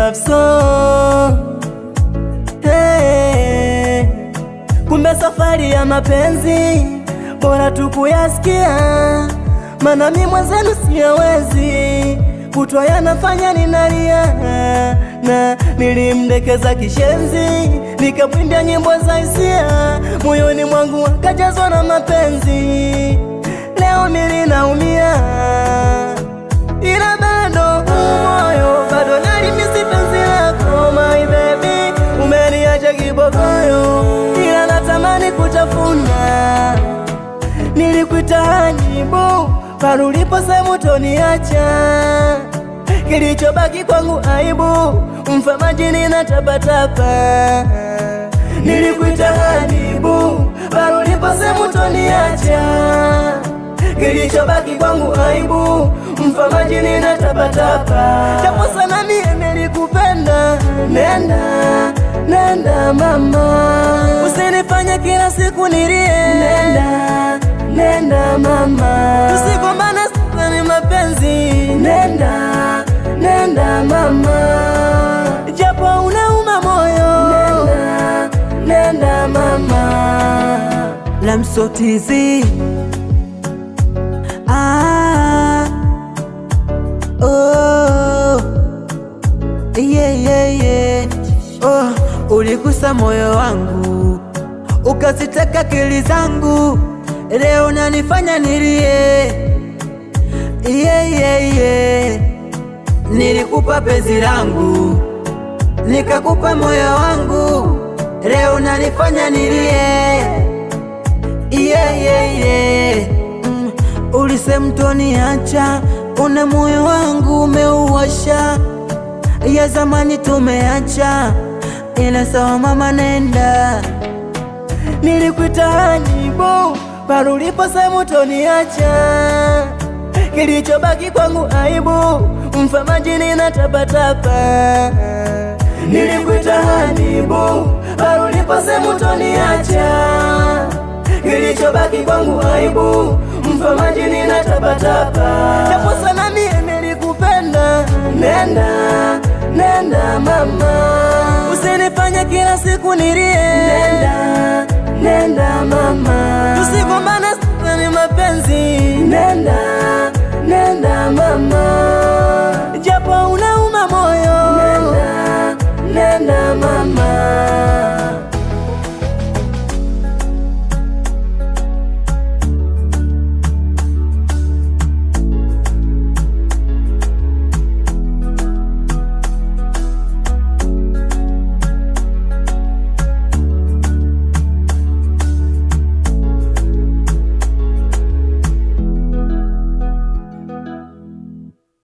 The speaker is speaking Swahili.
love song. Hey, kumbe safari ya mapenzi bora tu kuyasikia, maana mimi mwenzenu siyawezi, kutwa yanafanya ninalia, na nilimdekeza kishenzi, nikamwimbia nyimbo za hisia, moyoni mwangu akajazwa na mapenzi. Leo mimi naumia, ila bado moyo bado nalimisi penzi lako my baby, umeniacha kibogoyo, ila natamani kutafuna. Nilikuita hanibu pale uliposema utoniacha, kilichobaki kwangu aibu, mfa majini na tapatapa. Nilikuita hanibu pale uliposema utoniacha, kilichobaki kwangu aibu, mfa majini na tapatapa. Japo sana mimi nilikupenda, nenda, nenda mama, usinifanye kila siku nilie, nenda, nenda mama, tusigombane sasa ni mapenzi, nenda, nenda mama, japo unauma moyo, nenda, nenda mama. Lamsotizi oh, yeah, yeah, yeah. Oh, uligusa moyo wangu, ukaziteka akili zangu, leo nanifanya nilie, yeah, yeah, yeah. Nilikupa penzi langu, nikakupa moyo wangu, leo nanifanya nilie, yeah, yeah, yeah. Ulisema utoniacha, una moyo wangu umeuwasha, ya zamani tumeacha, ila sawa mama nenda. Nilikuita hanibu pale uliposema utoniacha, kilichobaki kwangu aibu, mfa majini na tapatapa. Nilikuita hanibu pale uliposema utoniacha, kilichobaki kwangu aibu, mfa majini na tapatapa. Japo sana mimi nilikupenda, nenda, nenda mama, usinifanye kila siku nilie,